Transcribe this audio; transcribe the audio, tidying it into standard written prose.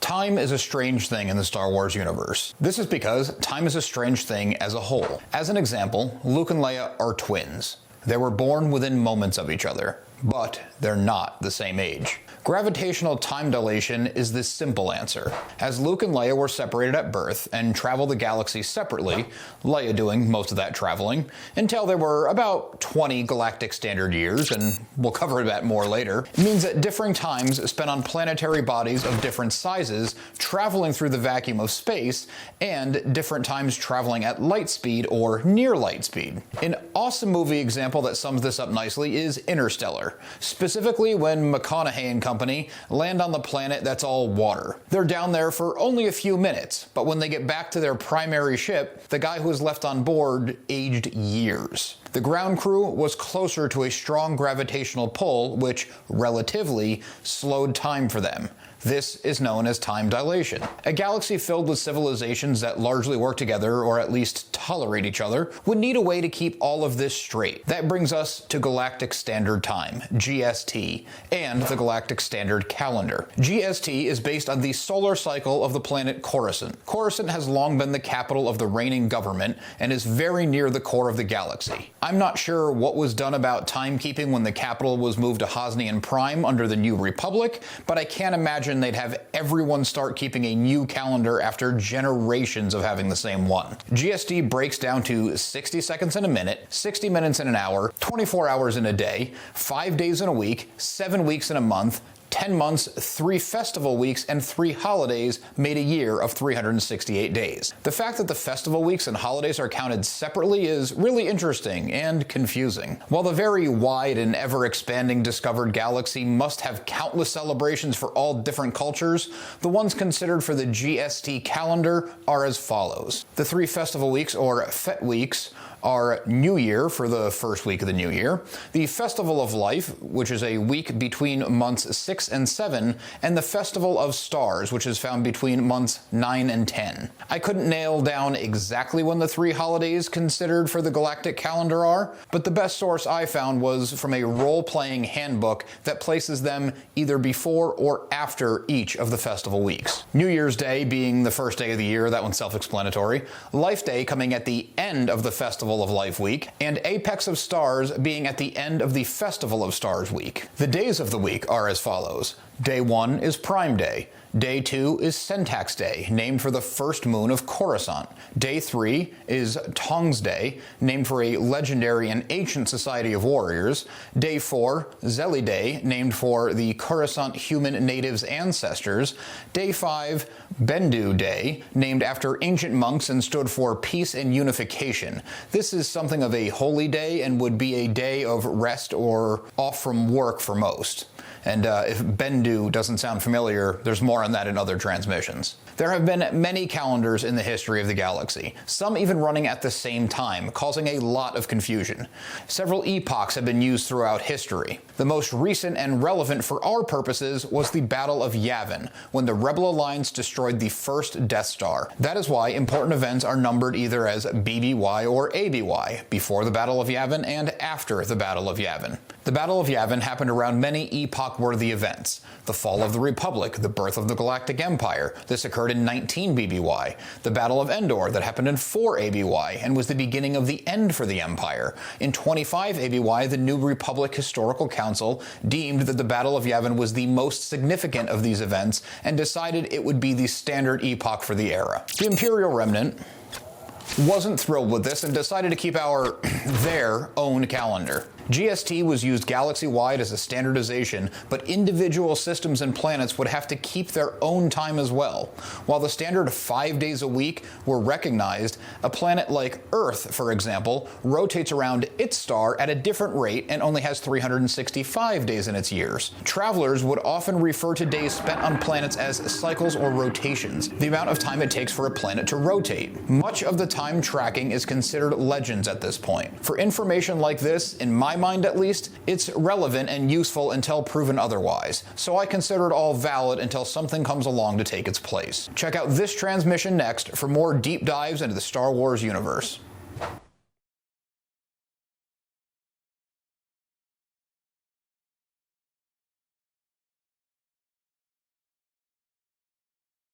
Time is a strange thing in the Star Wars universe. This is because time is a strange thing as a whole. As an example, Luke and Leia are twins. They were born within moments of each other, but they're not the same age. Gravitational time dilation is the simple answer. As Luke and Leia were separated at birth and traveled the galaxy separately, Leia doing most of that traveling, until there were about 20 Galactic Standard years, and we'll cover that more later, it means that differing times spent on planetary bodies of different sizes traveling through the vacuum of space, and different times traveling at light speed or near light speed. An awesome movie example that sums this up nicely is Interstellar, specifically when McConaughey and company land on the planet that's all water. They're down there for only a few minutes, but when they get back to their primary ship, the guy who was left on board aged years. The ground crew was closer to a strong gravitational pull, which relatively slowed time for them. This is known as time dilation. A galaxy filled with civilizations that largely work together, or at least tolerate each other, would need a way to keep all of this straight. That brings us to Galactic Standard Time, GST, and the Galactic Standard Calendar. GST is based on the solar cycle of the planet Coruscant. Coruscant has long been the capital of the reigning government and is very near the core of the galaxy. I'm not sure what was done about timekeeping when the capital was moved to Hosnian Prime under the New Republic, but I can't imagine they'd have everyone start keeping a new calendar after generations of having the same one. GST breaks down to 60 seconds in a minute, 60 minutes in an hour, 24 hours in a day, 5 days in a week, 7 weeks in a month, 10 months, 3 festival weeks, and 3 holidays made a year of 368 days. The fact that the festival weeks and holidays are counted separately is really interesting and confusing. While the very wide and ever-expanding discovered galaxy must have countless celebrations for all different cultures, the ones considered for the GST calendar are as follows. The 3 festival weeks, or Fete weeks, are New Year for the first week of the New Year, the Festival of Life, which is a week between months 6 and 7, and the Festival of Stars, which is found between months 9 and 10. I couldn't nail down exactly when the 3 holidays considered for the galactic calendar are, but the best source I found was from a role-playing handbook that places them either before or after each of the festival weeks. New Year's Day being the first day of the year, that one's self-explanatory, Life Day coming at the end of the Festival of Life week, and Apex of Stars being at the end of the Festival of Stars week. The days of the week are as follows. Day 1 is Prime Day. Day 2 is Syntax Day, named for the first moon of Coruscant. Day 3 is Tong's Day, named for a legendary and ancient society of warriors. Day 4, Zeli Day, named for the Coruscant human natives' ancestors. Day 5, Bendu Day, named after ancient monks and stood for peace and unification. This is something of a holy day and would be a day of rest or off from work for most. And if Bendu doesn't sound familiar, there's more on that in other transmissions. There have been many calendars in the history of the galaxy, some even running at the same time, causing a lot of confusion. Several epochs have been used throughout history. The most recent and relevant for our purposes was the Battle of Yavin, when the Rebel Alliance destroyed the first Death Star. That is why important events are numbered either as BBY or ABY, before the Battle of Yavin and after the Battle of Yavin. The Battle of Yavin happened around many epoch-worthy events. The fall of the Republic, the birth of the Galactic Empire. This occurred in 19 BBY. The Battle of Endor that happened in 4 ABY and was the beginning of the end for the Empire. In 25 ABY, the New Republic Historical Council deemed that the Battle of Yavin was the most significant of these events and decided it would be the standard epoch for the era. The Imperial Remnant wasn't thrilled with this and decided to keep their own calendar. GST was used galaxy-wide as a standardization, but individual systems and planets would have to keep their own time as well. While the standard 5 days a week were recognized, a planet like Earth, for example, rotates around its star at a different rate and only has 365 days in its years. Travelers would often refer to days spent on planets as cycles or rotations, the amount of time it takes for a planet to rotate. Much of the time tracking is considered legends at this point. For information like this, in my mind at least, it's relevant and useful until proven otherwise, so I consider it all valid until something comes along to take its place. Check out this transmission next for more deep dives into the Star Wars universe.